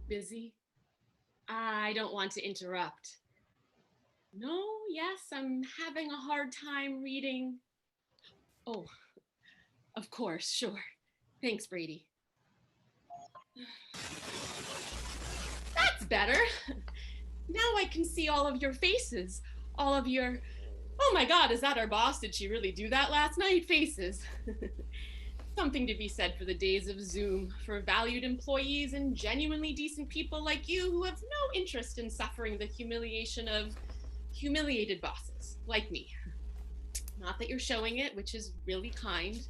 Busy? I don't want to interrupt. No, yes, I'm having a hard time reading. Oh, of course, sure. Thanks, Brady. That's better. Now I can see all of your faces. All of your, oh my God, is that our boss? Did she really do that last night? Faces. Something to be said for the days of Zoom, for valued employees and genuinely decent people like you who have no interest in suffering the humiliation of humiliated bosses like me. Not that you're showing it, which is really kind.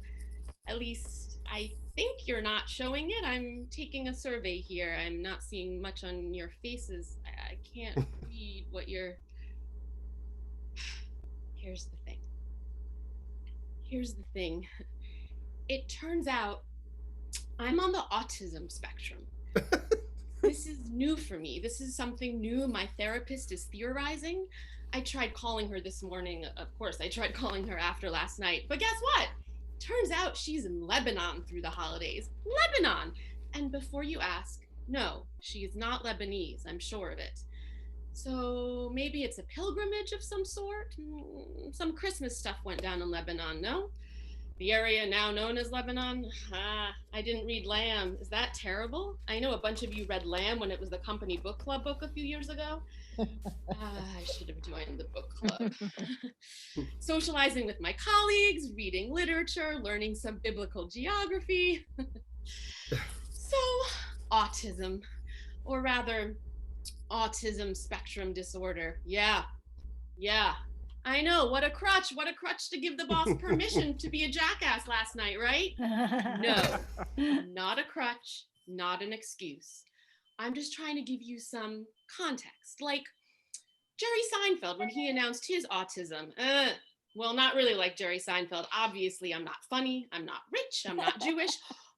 At least I think you're not showing it. I'm taking a survey here. I'm not seeing much on your faces. I can't read what you're. Here's the thing. Here's the thing. It turns out I'm on the autism spectrum. This is new for me. This is something new. My therapist is theorizing. I tried calling her this morning. Of course, I tried calling her after last night. But guess what? Turns out she's in Lebanon through the holidays. Lebanon! And before you ask, no, she is not Lebanese. I'm sure of it. So maybe it's a pilgrimage of some sort? Some Christmas stuff went down in Lebanon, no? The area now known as Lebanon? I didn't read Lamb. Is that terrible? I know a bunch of you read Lamb when it was the company book club book a few years ago. I should have joined the book club. Socializing with my colleagues, reading literature, learning some biblical geography. So, autism, or rather, autism spectrum disorder. Yeah. I know, what a crutch to give the boss permission to be a jackass last night, right? No, not a crutch, not an excuse. I'm just trying to give you some context. Like Jerry Seinfeld when he announced his autism. Well, not really like Jerry Seinfeld. Obviously, I'm not funny, I'm not rich, I'm not Jewish.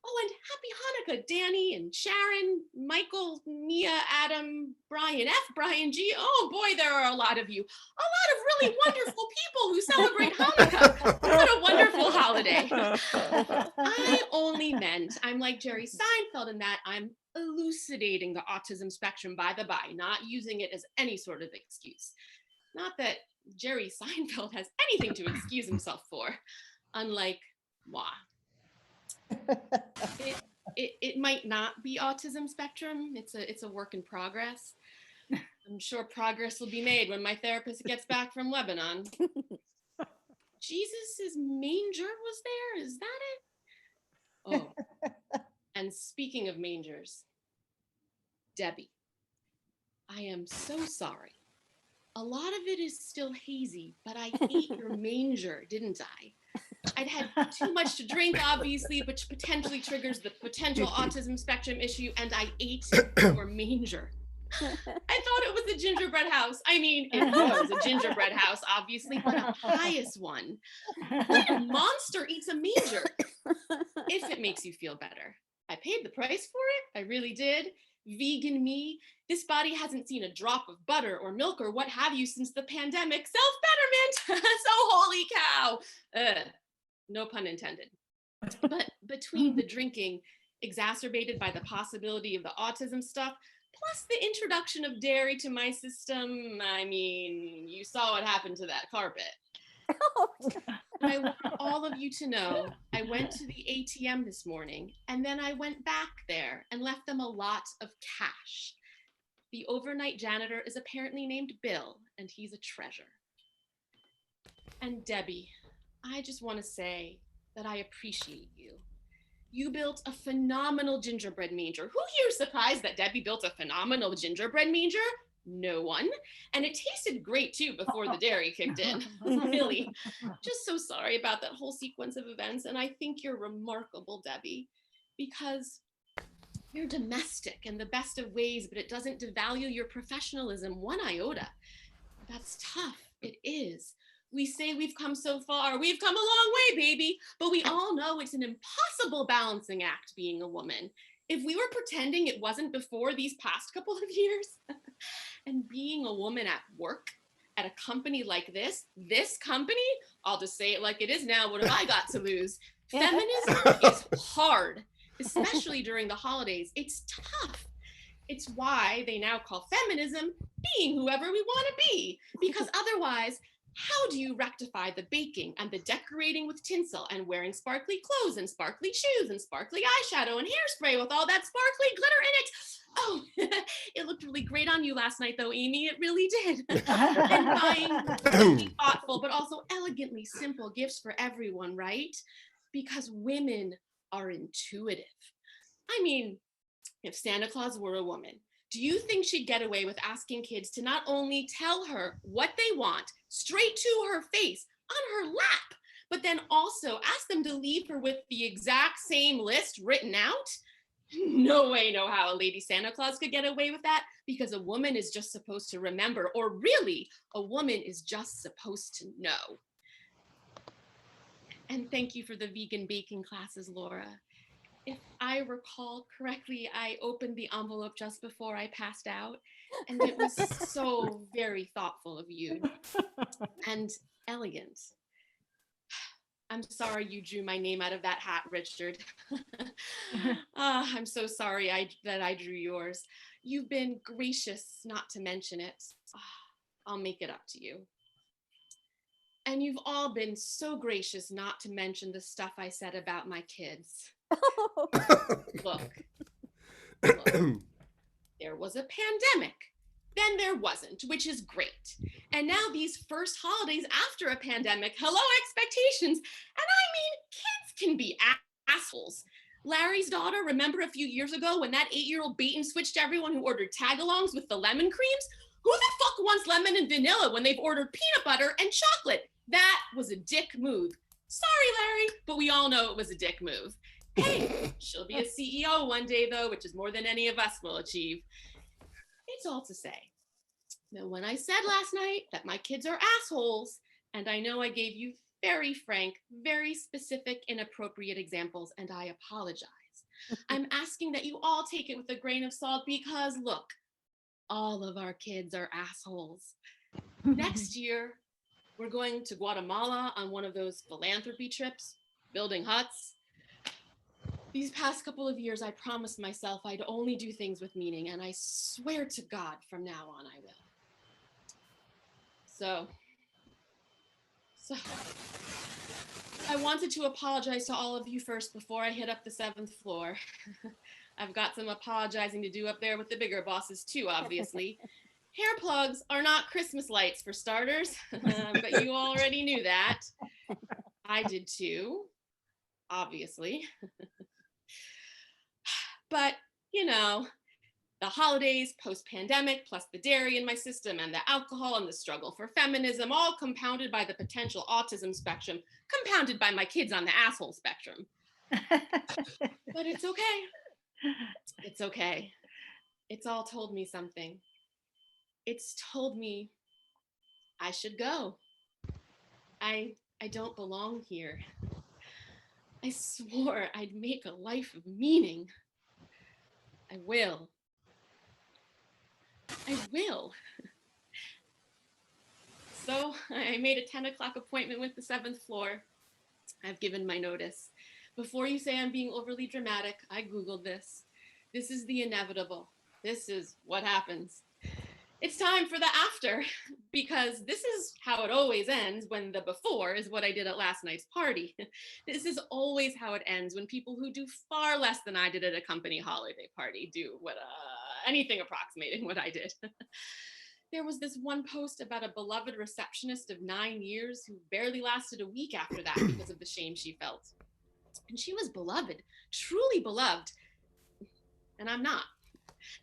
Oh, and happy Hanukkah, Danny and Sharon, Michael, Mia, Adam, Brian F, Brian G. Oh boy, there are a lot of you. A lot of really wonderful people who celebrate Hanukkah. What a wonderful holiday. I only meant I'm like Jerry Seinfeld in that I'm elucidating the autism spectrum by the by, not using it as any sort of excuse. Not that Jerry Seinfeld has anything to excuse himself for, unlike moi. It might not be autism spectrum. It's a work in progress. I'm sure progress will be made when my therapist gets back from Lebanon. Jesus's manger was there? Is that it? Oh, and speaking of mangers, Debbie, I am so sorry. A lot of it is still hazy, but I ate your manger, didn't I? I'd had too much to drink, obviously, which potentially triggers the potential autism spectrum issue, and I ate your manger. I thought it was a gingerbread house. I mean, it was a gingerbread house, obviously, but a pious one. What monster eats a manger? If it makes you feel better. I paid the price for it. I really did. Vegan me. This body hasn't seen a drop of butter or milk or what have you since the pandemic. Self-betterment. So holy cow. No pun intended. But between the drinking exacerbated by the possibility of the autism stuff, plus the introduction of dairy to my system, I mean, you saw what happened to that carpet. I want all of you to know I went to the ATM this morning and then I went back there and left them a lot of cash. The overnight janitor is apparently named Bill and he's a treasure. And Debbie, I just want to say that I appreciate you. You built a phenomenal gingerbread manger. Who here is surprised that Debbie built a phenomenal gingerbread manger? No one. And it tasted great too before the dairy kicked in. Really. Just so sorry about that whole sequence of events. And I think you're remarkable, Debbie, because you're domestic in the best of ways, but it doesn't devalue your professionalism one iota. That's tough. It is. We say we've come so far. We've come a long way, baby. But we all know it's an impossible balancing act being a woman. If we were pretending it wasn't before these past couple of years, and being a woman at work at a company like this company, I'll just say it like it is now, what have I got to lose? Feminism is hard, especially during the holidays. It's tough. It's why they now call feminism being whoever we want to be, because otherwise, how do you rectify the baking and the decorating with tinsel and wearing sparkly clothes and sparkly shoes and sparkly eyeshadow and hairspray with all that sparkly glitter in it? Oh, it looked really great on you last night, though, Amy. It really did. And buying really thoughtful, but also elegantly simple gifts for everyone, right? Because women are intuitive. I mean, if Santa Claus were a woman, do you think she'd get away with asking kids to not only tell her what they want straight to her face on her lap, but then also ask them to leave her with the exact same list written out? No way, no how a lady Santa Claus could get away with that, because a woman is just supposed to remember, or really, a woman is just supposed to know. And thank you for the vegan baking classes, Laura. If I recall correctly, I opened the envelope just before I passed out, and it was so very thoughtful of you and elegant. I'm sorry you drew my name out of that hat, Richard. I'm so sorry that I drew yours. You've been gracious not to mention it. I'll make it up to you. And you've all been so gracious not to mention the stuff I said about my kids. Look, there was a pandemic. Then there wasn't, which is great. And now these first holidays after a pandemic, hello expectations. And I mean, kids can be assholes. Larry's daughter, remember a few years ago when that 8-year-old bait and switched everyone who ordered tagalongs with the lemon creams? Who the fuck wants lemon and vanilla when they've ordered peanut butter and chocolate? That was a dick move. Sorry, Larry, but we all know it was a dick move. Hey, she'll be a CEO one day, though, which is more than any of us will achieve. It's all to say that when I said last night that my kids are assholes, and I know I gave you very frank, very specific, inappropriate examples, and I apologize. I'm asking that you all take it with a grain of salt because, look, all of our kids are assholes. Next year, we're going to Guatemala on one of those philanthropy trips, building huts. These past couple of years, I promised myself I'd only do things with meaning, and I swear to God from now on I will. So I wanted to apologize to all of you first before I hit up the 7th floor. I've got some apologizing to do up there with the bigger bosses too, obviously. Hair plugs are not Christmas lights for starters, but you already knew that. I did too, obviously. But, you know, the holidays, post-pandemic, plus the dairy in my system and the alcohol and the struggle for feminism, all compounded by the potential autism spectrum, compounded by my kids on the asshole spectrum. But it's okay. It's okay. It's all told me something. It's told me I should go. I don't belong here. I swore I'd make a life of meaning. I will. I will. So I made a 10 o'clock appointment with the 7th floor. I've given my notice. Before you say I'm being overly dramatic, I Googled this. This is the inevitable. This is what happens. It's time for the after, because this is how it always ends when the before is what I did at last night's party. This is always how it ends when people who do far less than I did at a company holiday party do what anything approximating what I did. There was this one post about a beloved receptionist of 9 years who barely lasted a week after that because of the shame she felt. And she was beloved, truly beloved, and I'm not.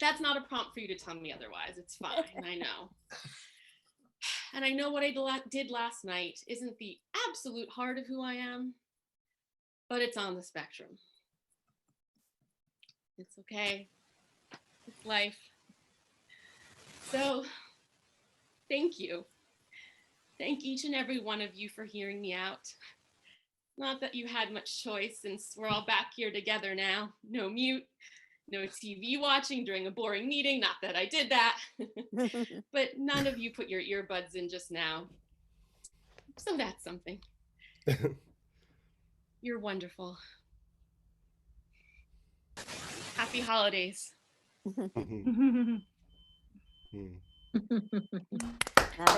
That's not a prompt for you to tell me otherwise. It's fine, I know. And I know what I did last night isn't the absolute heart of who I am, but it's on the spectrum. It's okay. It's life. So, thank you. Thank each and every one of you for hearing me out. Not that you had much choice, since we're all back here together now. No mute, no TV watching during a boring meeting. Not that I did that. But none of you put your earbuds in just now. So that's something. You're wonderful. Happy holidays. Mhm. Nice. Well,